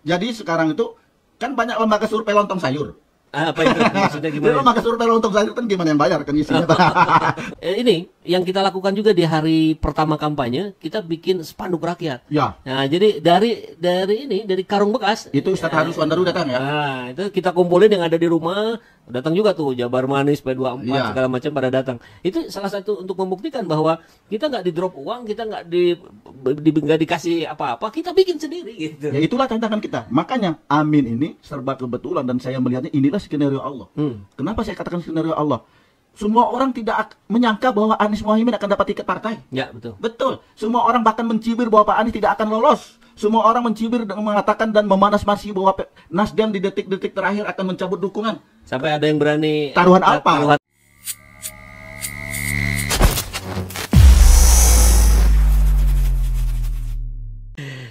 Jadi sekarang itu kan banyak lembaga survei lontong sayur. Apa itu? Maksudnya Jadi gimana? lembaga survei lontong sayur kan gimana yang bayar kan isinya. Ini yang kita lakukan juga di hari pertama kampanye, kita bikin spanduk rakyat. Ya, Nah, jadi dari karung bekas. itu Ustadz Harus Wandaru datang ya. Nah, itu kita kumpulin yang ada di rumah, datang juga tuh Jabar Manis, P24 Iya. segala macam pada datang. Itu salah satu untuk membuktikan bahwa kita nggak di drop uang, kita nggak dikasih apa-apa, kita bikin sendiri gitu. Ya itulah tantangan kita. Makanya Amin ini serba kebetulan dan saya melihatnya inilah skenario Allah. Kenapa saya katakan skenario Allah? Semua orang tidak menyangka bahwa Anies Mohaimin akan dapat tiket partai. Ya, betul. Betul. Semua orang bahkan mencibir bahwa Pak Anies tidak akan lolos. Semua orang mencibir dan mengatakan dan memanas-masi bahwa Nasdem di detik-detik terakhir akan mencabut dukungan. Sampai ada yang berani Taruhan apa?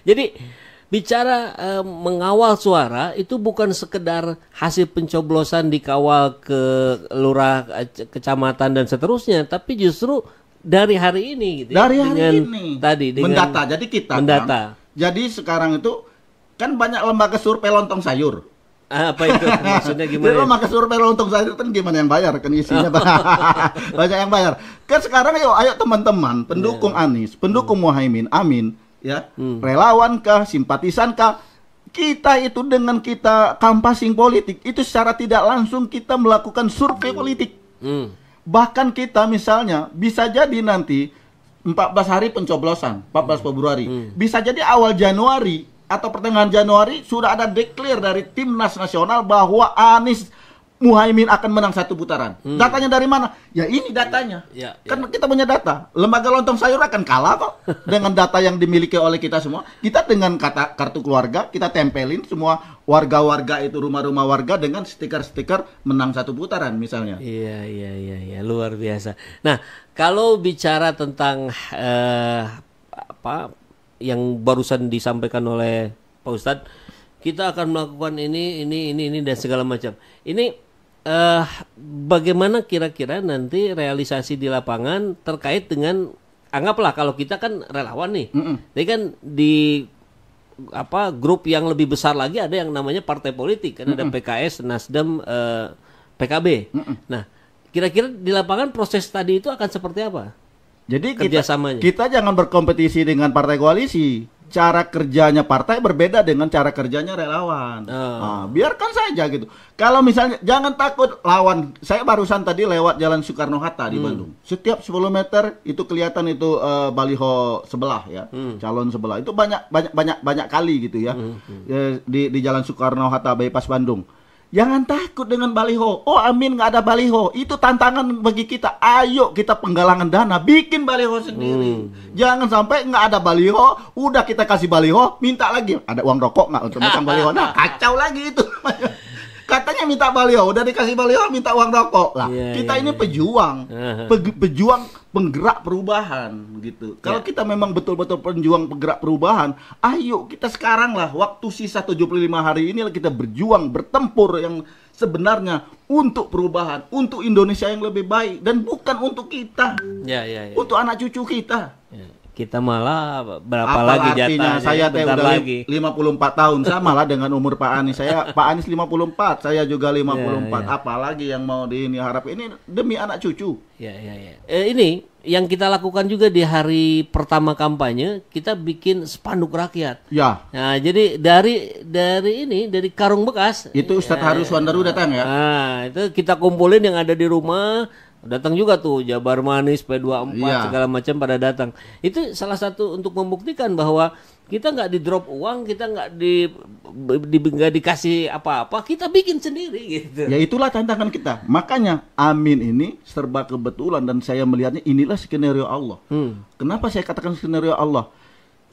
Jadi bicara mengawal suara itu bukan sekedar hasil pencoblosan dikawal ke lurah, kecamatan dan seterusnya, tapi justru dari hari ini gitu. Dari hari dengan, ini. Tadi dengan mendata. Jadi kita mendata. Kan, jadi sekarang itu kan banyak lembaga survei lontong sayur. Apa itu? Maksudnya Jadi gimana? lembaga survei lontong sayur kan gimana yang bayar kan isinya. Banyak yang bayar. Kan sekarang ayo teman-teman pendukung Anies, pendukung Mohaimin, Amin, ya, relawan kah, simpatisan kah, kita itu dengan kita kampasing politik itu secara tidak langsung kita melakukan survei politik. Bahkan kita misalnya bisa jadi nanti 14 hari pencoblosan, 14 Februari, bisa jadi awal Januari atau pertengahan Januari sudah ada declare dari Timnas Nasional bahwa Anies Mohaimin akan menang satu putaran. Datanya dari mana? Ya ini datanya. Ya, Kan kita punya data. Lembaga lontong sayur akan kalah kok dengan data yang dimiliki oleh kita semua. Kita dengan kartu keluarga, kita tempelin semua warga-warga itu, rumah-rumah warga dengan stiker-stiker menang satu putaran misalnya. Iya, luar biasa. Nah, kalau bicara tentang apa yang barusan disampaikan oleh Pak Ustadz, kita akan melakukan ini dan segala macam. Ini bagaimana kira-kira nanti realisasi di lapangan terkait dengan, anggaplah kalau kita kan relawan nih, tapi kan di grup yang lebih besar lagi ada yang namanya partai politik, kan ada PKS, Nasdem, PKB. Nah, kira-kira di lapangan proses tadi itu akan seperti apa? Jadi kerjasamanya. kita jangan berkompetisi dengan partai koalisi. Cara kerjanya partai berbeda dengan cara kerjanya relawan. Nah, biarkan saja gitu. Kalau misalnya jangan takut lawan. Saya barusan tadi lewat Jalan Soekarno-Hatta di Bandung. Setiap 10 meter itu kelihatan itu baliho sebelah ya, calon sebelah. Itu banyak kali gitu ya. Di Jalan Soekarno-Hatta bypass Bandung. Jangan takut dengan baliho. Oh, Amin nggak ada baliho. Itu tantangan bagi kita. Ayo kita penggalangan dana, bikin baliho sendiri. Jangan sampai nggak ada baliho, udah kita kasih baliho, minta lagi. Ada uang rokok nggak untuk masang baliho? Nah, kacau lagi itu. Katanya minta baliho, udah dikasih baliho, minta uang rokok. Lah, kita ini pejuang, pejuang penggerak perubahan gitu. Kalau kita memang betul-betul pejuang penggerak perubahan, ayo kita sekarang lah, waktu sisa 75 hari ini kita berjuang, bertempur yang sebenarnya untuk perubahan, untuk Indonesia yang lebih baik dan bukan untuk kita, untuk anak cucu kita. Kita malah berapa Apa lagi artinya? jatahnya? Saya bentar udah lagi. 54 tahun, sama lah dengan umur Pak Anies. Pak Anies 54, saya juga 54. Apalagi yang mau harap ini demi anak cucu. Ini yang kita lakukan juga di hari pertama kampanye, kita bikin spanduk rakyat. Ya. Nah, jadi dari karung bekas. Itu Ustadz Harus Wandaru datang ya. Nah, itu kita kumpulin yang ada di rumah. Datang juga tuh Jabar Manis, P24 segala macam pada datang. Itu salah satu untuk membuktikan bahwa kita nggak di drop uang, kita nggak dikasih apa-apa, kita bikin sendiri gitu. Ya itulah tantangan kita. Makanya Amin ini serba kebetulan dan saya melihatnya inilah skenario Allah. Kenapa saya katakan skenario Allah?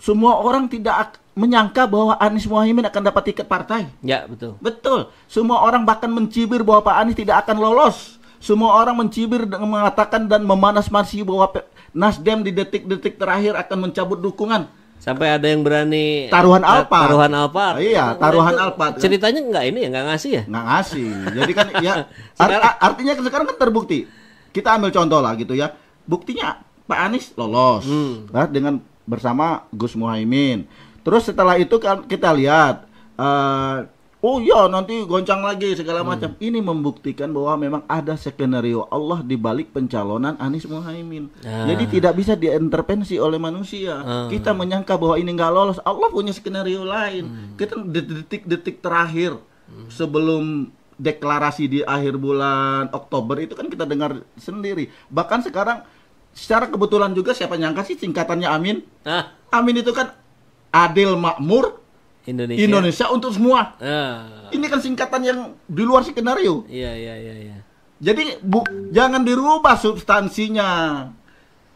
Semua orang tidak menyangka bahwa Anies Mohaimin akan dapat tiket partai. Ya, betul. Betul. Semua orang bahkan mencibir bahwa Pak Anies tidak akan lolos. Semua orang mencibir dan mengatakan dan memanas-masi bahwa Nasdem di detik-detik terakhir akan mencabut dukungan. Sampai ada yang berani taruhan Alphard. Taruhan Alphard. Iya, taruhan Alphard. Ceritanya nggak ngasih ya? Nggak ngasih. Jadi kan ya artinya sekarang kan terbukti. Kita ambil contoh lah gitu ya. Buktinya Pak Anies lolos dengan bersama Gus Mohaimin. Terus setelah itu kan kita lihat oh ya nanti goncang lagi segala macam. Ini membuktikan bahwa memang ada skenario Allah di balik pencalonan Anies Muhaimin. Jadi tidak bisa diintervensi oleh manusia. Kita menyangka bahwa ini nggak lolos, Allah punya skenario lain. Kita detik-detik terakhir sebelum deklarasi di akhir bulan Oktober itu kan kita dengar sendiri. Bahkan sekarang secara kebetulan juga siapa nyangka sih singkatannya Amin? Amin itu kan adil, makmur, Indonesia untuk semua. Ini kan singkatan yang di luar skenario. Iya. Jadi jangan dirubah substansinya.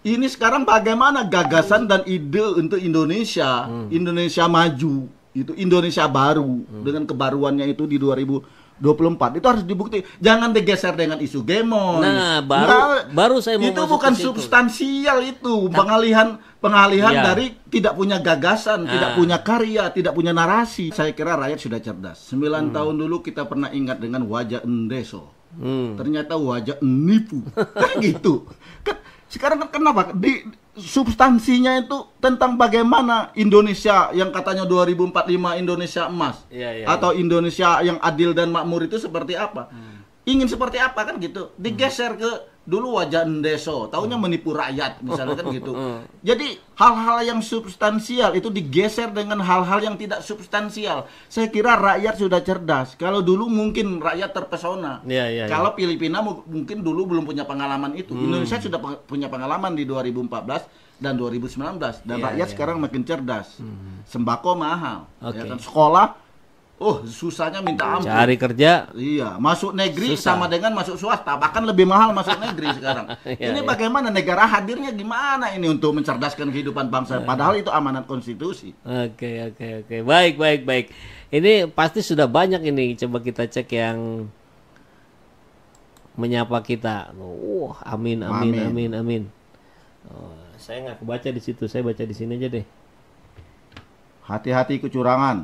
Ini sekarang bagaimana gagasan dan ide untuk Indonesia, Indonesia maju, itu Indonesia baru dengan kebaruannya itu di 2024 itu harus dibukti. Jangan digeser dengan isu gemon. Nah, baru saya mau itu bukan substansial itu, pengalihan dari tidak punya gagasan, tidak punya karya, tidak punya narasi. Saya kira rakyat sudah cerdas. 9 tahun dulu kita pernah ingat dengan wajah Endeso. Ternyata wajah nipu. Kan gitu. Sekarang kenapa? Di substansinya itu tentang bagaimana Indonesia yang katanya 2045 Indonesia emas. Atau Indonesia yang adil dan makmur itu seperti apa? Ingin seperti apa kan gitu. Digeser ke dulu wajah Endeso, taunya menipu rakyat misalnya kan gitu. Jadi hal-hal yang substansial itu digeser dengan hal-hal yang tidak substansial. Saya kira rakyat sudah cerdas. Kalau dulu mungkin rakyat terpesona. Kalau Filipina mungkin dulu belum punya pengalaman itu. Indonesia sudah punya pengalaman di 2014 dan 2019 dan rakyat sekarang makin cerdas. Sembako mahal, ya kan? Sekolah susahnya minta ampun. Cari kerja. Iya, masuk negeri susah. Sama dengan masuk swasta, bahkan lebih mahal masuk negeri sekarang. Ini bagaimana negara hadirnya gimana ini untuk mencerdaskan kehidupan bangsa, padahal itu amanat konstitusi. Oke. Baik. Ini pasti sudah banyak ini, coba kita cek yang menyapa kita. Amin. Saya nggak kebaca di situ, saya baca di sini aja deh. Hati-hati kecurangan.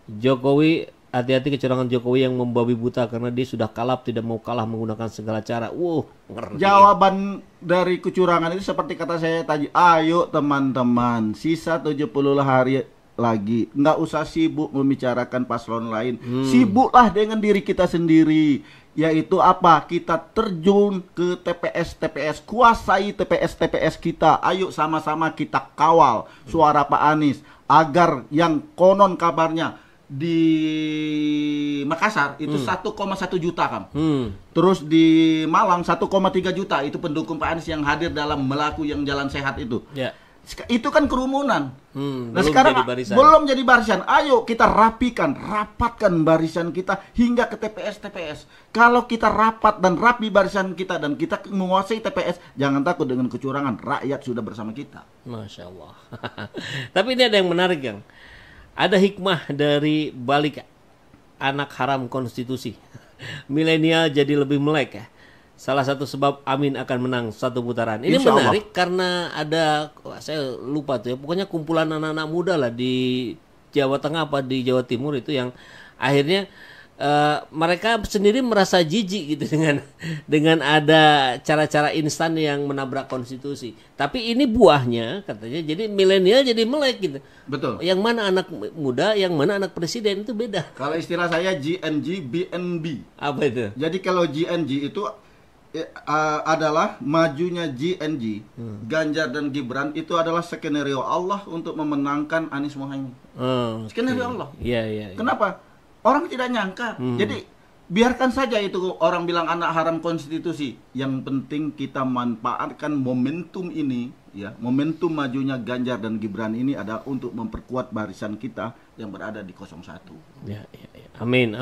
Jokowi, hati-hati kecurangan Jokowi yang membabi buta karena dia sudah kalap, tidak mau kalah menggunakan segala cara. Ngeri. Jawaban dari kecurangan itu seperti kata saya tadi, ayo teman-teman, sisa 70 hari lagi, nggak usah sibuk membicarakan paslon lain, sibuklah dengan diri kita sendiri, yaitu apa? Kita terjun ke TPS, kuasai TPS kita, ayo sama-sama kita kawal suara Pak Anies, agar yang konon kabarnya di Makassar itu 1,1 juta kan. Terus di Malang 1,3 juta itu pendukung Pak Anies yang hadir dalam Melaku yang jalan sehat itu. Itu kan kerumunan. Nah sekarang belum jadi barisan. Ayo kita rapatkan barisan kita hingga ke TPS. Kalau kita rapat dan rapi barisan kita dan kita menguasai TPS, jangan takut dengan kecurangan. Rakyat sudah bersama kita. Masya Allah. Tapi ini ada yang menarik, Gang. Ada hikmah dari balik anak haram konstitusi. Milenial jadi lebih melek ya. Salah satu sebab Amin akan menang satu putaran. Ini menarik karena ada, saya lupa tuh ya, pokoknya kumpulan anak-anak muda lah di Jawa Tengah apa di Jawa Timur itu yang akhirnya mereka sendiri merasa jijik gitu dengan ada cara-cara instan yang menabrak konstitusi. Tapi ini buahnya katanya, jadi milenial jadi melek gitu. Betul. Yang mana anak muda, yang mana anak presiden itu beda. Kalau istilah saya GNG, BNB. Apa itu? Jadi kalau GNG itu adalah majunya GNG, Ganjar dan Gibran itu adalah skenario Allah untuk memenangkan Anies Muhaimin. Skenario Allah. Iya. Kenapa? Orang tidak nyangka. Jadi biarkan saja itu orang bilang anak haram konstitusi. Yang penting kita manfaatkan momentum ini, ya, momentum majunya Ganjar dan Gibran ini adalah untuk memperkuat barisan kita yang berada di 01. Ya. Amin.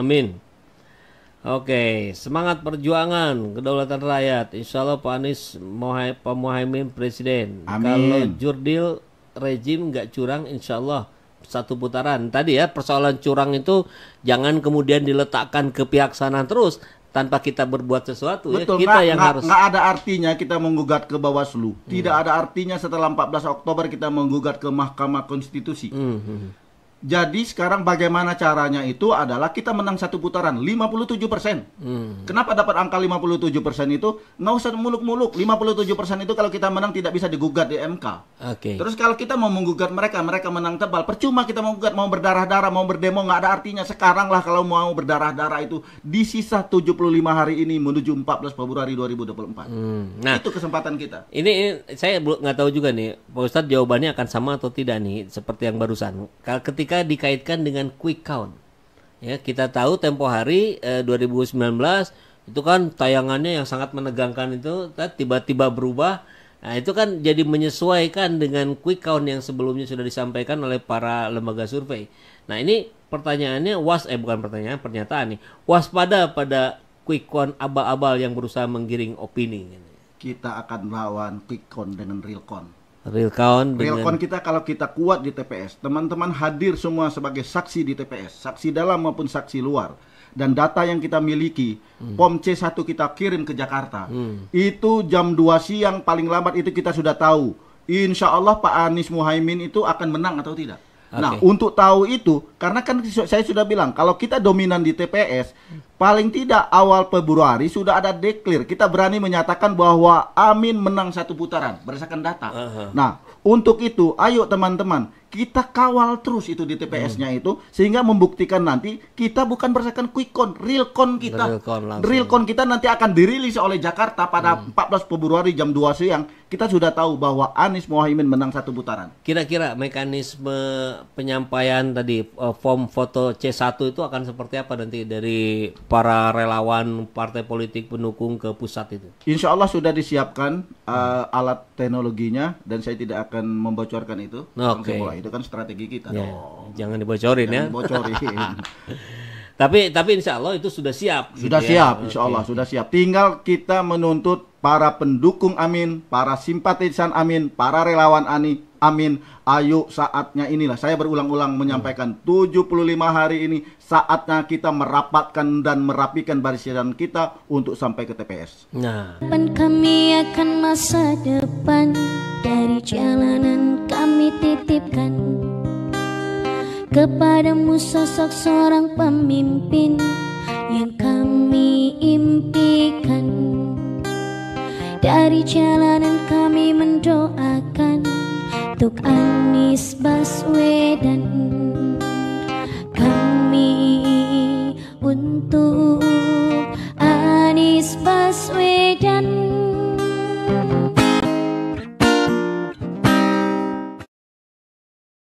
Oke, semangat perjuangan kedaulatan rakyat. Insya Allah Pak Anies Pak Muhaimin presiden. Amin. Kalau jurdil rejim nggak curang, insya Allah satu putaran. Tadi ya persoalan curang itu jangan kemudian diletakkan ke pihak sana terus tanpa kita berbuat sesuatu. Betul, ya. Kita yang harus. Nggak ada artinya kita menggugat ke Bawaslu. Tidak ada artinya setelah 14 Oktober kita menggugat ke Mahkamah Konstitusi. Jadi sekarang bagaimana caranya itu adalah kita menang satu putaran 57%. Kenapa dapat angka 57% itu? Nggak usah muluk-muluk. 57% itu kalau kita menang tidak bisa digugat di MK. Terus kalau kita mau menggugat mereka menang tebal. Percuma kita mau gugat, mau berdarah-darah, mau berdemo, nggak ada artinya. Sekarang lah kalau mau berdarah-darah itu di sisa 75 hari ini menuju 14 Februari 2024. Nah, itu kesempatan kita. Ini saya nggak tahu juga nih, Pak Ustadz jawabannya akan sama atau tidak nih, seperti yang barusan. Ketika dikaitkan dengan quick count, ya kita tahu tempo hari 2019 itu kan tayangannya yang sangat menegangkan itu tiba-tiba berubah. Nah itu kan jadi menyesuaikan dengan quick count yang sebelumnya sudah disampaikan oleh para lembaga survei. Nah ini pertanyaannya pernyataan nih, waspada pada quick count abal-abal yang berusaha menggiring opini. Kita akan lawan quick count dengan real count. Real count kita kalau kita kuat di TPS, teman-teman hadir semua sebagai saksi di TPS, saksi dalam maupun saksi luar, dan data yang kita miliki, POM C1 kita kirim ke Jakarta, itu jam 2 siang paling lambat itu kita sudah tahu, insya Allah Pak Anies Muhaimin itu akan menang atau tidak. Nah, untuk tahu itu, karena kan saya sudah bilang, kalau kita dominan di TPS, paling tidak awal Februari sudah ada declare. Kita berani menyatakan bahwa Amin menang satu putaran berdasarkan data. Nah, untuk itu, ayo teman-teman, kita kawal terus itu di TPS-nya itu, sehingga membuktikan nanti kita bukan berdasarkan quick count, real count kita. Real count kita nanti akan dirilis oleh Jakarta pada 14 Februari jam 2 siang. Kita sudah tahu bahwa Anies Muhaimin menang satu putaran. Kira-kira mekanisme penyampaian tadi form foto C1 itu akan seperti apa nanti dari para relawan partai politik pendukung ke pusat itu? Insya Allah sudah disiapkan alat teknologinya dan saya tidak akan membocorkan itu. Itu kan strategi kita. Ya, jangan dibocorin. Dibocorin. Tapi insya Allah itu sudah siap. Sudah gitu siap, insya Allah sudah siap. Tinggal kita menuntut para pendukung Amin, para simpatisan Amin, para relawan Amin. Ayo saatnya inilah. Saya berulang-ulang menyampaikan 75 hari ini saatnya kita merapatkan dan merapikan barisan kita untuk sampai ke TPS. Nah, kami akan masa depan dari jalanan kami titipkan kepadamu sosok seorang pemimpin yang kami impikan. Dari jalanan kami mendoakan untuk Anies Baswedan.